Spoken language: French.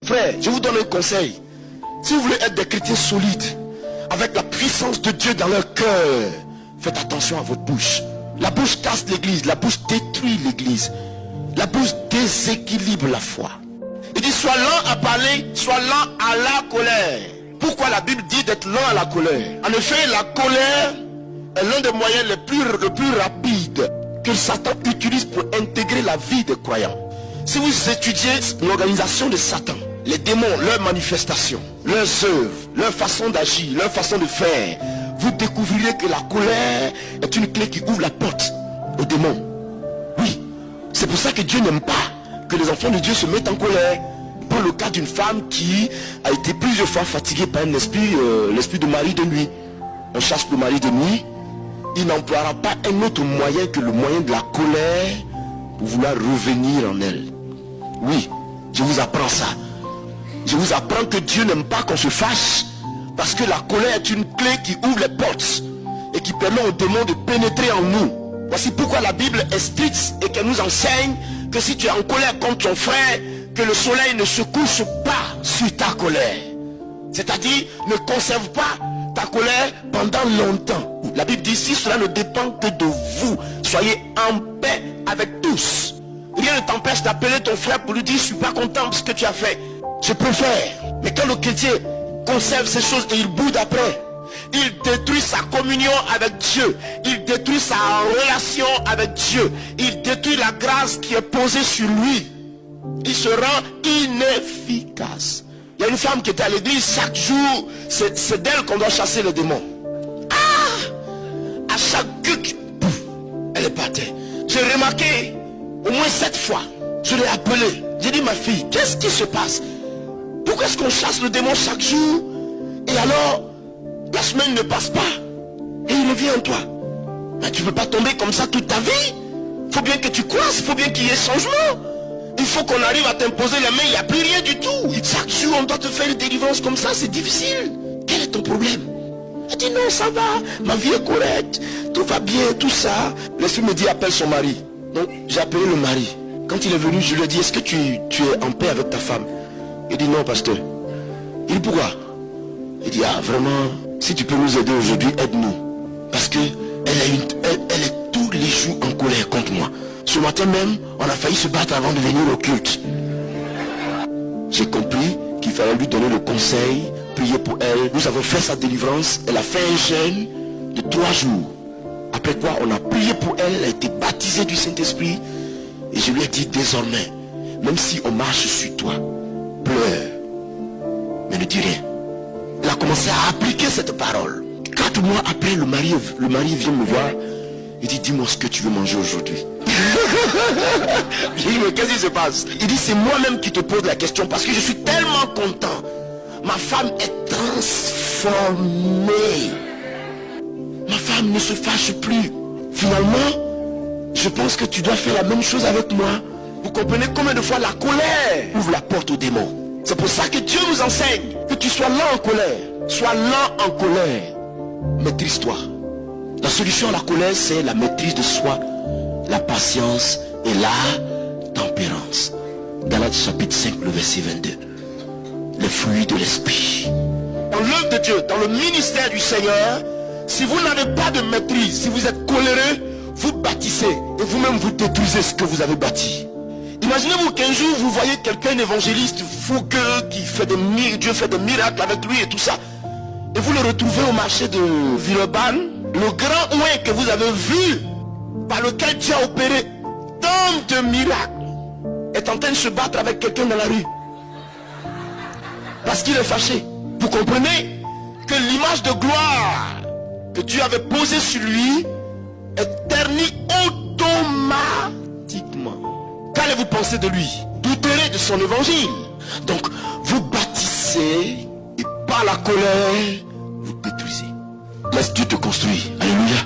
Frère, je vous donne un conseil. Si vous voulez être des chrétiens solides, avec la puissance de Dieu dans leur cœur, faites attention à votre bouche. La bouche casse l'église, la bouche détruit l'église. La bouche déséquilibre la foi. Il dit sois lent à parler, sois lent à la colère. Pourquoi la Bible dit d'être lent à la colère? En effet, la colère est l'un des moyens les plus rapides que Satan utilise pour intégrer la vie des croyants. Si vous étudiez l'organisation de Satan, les démons, leurs manifestations, leurs œuvres, leur façon d'agir, leur façon de faire, vous découvrirez que la colère est une clé qui ouvre la porte aux démons. Oui, c'est pour ça que Dieu n'aime pas que les enfants de Dieu se mettent en colère. Pour le cas d'une femme qui a été plusieurs fois fatiguée par un esprit, l'esprit de mari de nuit. On chasse le mari de nuit, il n'emploiera pas un autre moyen que le moyen de la colère pour vouloir revenir en elle. Oui, je vous apprends ça. Je vous apprends que Dieu n'aime pas qu'on se fâche, parce que la colère est une clé qui ouvre les portes et qui permet aux démons de pénétrer en nous. Voici pourquoi la Bible est stricte et qu'elle nous enseigne que si tu es en colère contre ton frère, que le soleil ne se couche pas sur ta colère. C'est-à-dire, ne conserve pas ta colère pendant longtemps. La Bible dit, si cela ne dépend que de vous, soyez en paix avec tous. Rien ne t'empêche d'appeler ton frère pour lui dire, je ne suis pas content de ce que tu as fait. Je préfère. Mais quand le chrétien conserve ces choses et il boude après, il détruit sa communion avec Dieu, il détruit sa relation avec Dieu, il détruit la grâce qui est posée sur lui. Il se rend inefficace. Il y a une femme qui était à l'église chaque jour, c'est d'elle qu'on doit chasser le démon. À chaque guc, elle est partie. J'ai remarqué au moins 7 fois, je l'ai appelée. J'ai dit, ma fille, qu'est-ce qui se passe? Pourquoi est-ce qu'on chasse le démon chaque jour et alors la semaine ne passe pas et il revient en toi? Mais tu ne peux pas tomber comme ça toute ta vie. Il faut bien que tu croisses, il faut bien qu'il y ait changement. Il faut qu'on arrive à t'imposer les mains, il n'y a plus rien du tout. Et chaque jour on doit te faire une délivrance comme ça, c'est difficile. Quel est ton problème? Elle dit non, ça va, ma vie est correcte, tout va bien, tout ça. L'esprit me dit appelle son mari. Donc j'ai appelé le mari. Quand il est venu, je lui ai dit, est-ce que tu es en paix avec ta femme? Il dit non, pasteur. Il dit pourquoi? Il dit ah vraiment, si tu peux nous aider aujourd'hui, aide-nous. Parce que elle est tous les jours en colère contre moi. Ce matin même, on a failli se battre avant de venir au culte. J'ai compris qu'il fallait lui donner le conseil, prier pour elle. Nous avons fait sa délivrance. Elle a fait un jeûne de 3 jours. Après quoi, on a prié pour elle. Elle a été baptisée du Saint-Esprit. Et je lui ai dit désormais, même si on marche sur toi, pleure, mais ne dis rien. Elle a commencé à appliquer cette parole. 4 mois après, le mari vient me voir. Il dit, dis-moi ce que tu veux manger aujourd'hui. J'ai dit, mais qu'est-ce qui se passe? Il dit, c'est moi-même qui te pose la question parce que je suis tellement content. Ma femme est transformée. Ma femme ne se fâche plus. Finalement, je pense que tu dois faire la même chose avec moi. Vous comprenez combien de fois la colère ouvre la porte aux démons? C'est pour ça que Dieu nous enseigne que tu sois lent en colère. Sois lent en colère. Maîtrise-toi. La solution à la colère, c'est la maîtrise de soi, la patience et la tempérance. Galates chapitre 5, le verset 22. Les fruits de l'esprit. Dans l'œuvre de Dieu, dans le ministère du Seigneur, si vous n'avez pas de maîtrise, si vous êtes coléreux, vous bâtissez et vous-même vous détruisez ce que vous avez bâti. Imaginez-vous qu'un jour vous voyez quelqu'un évangéliste fougueux qui fait Dieu fait des miracles avec lui et tout ça. Et vous le retrouvez au marché de Villeurbanne. Le grand oin que vous avez vu, par lequel Dieu a opéré tant de miracles, est en train de se battre avec quelqu'un dans la rue. Parce qu'il est fâché. Vous comprenez que l'image de gloire que Dieu avait posée sur lui est ternie automatiquement. Qu'allez-vous penser de lui? Douterez de son évangile. Donc, vous bâtissez et par la colère, vous détruisez. Laisse Dieu te construire. Alléluia.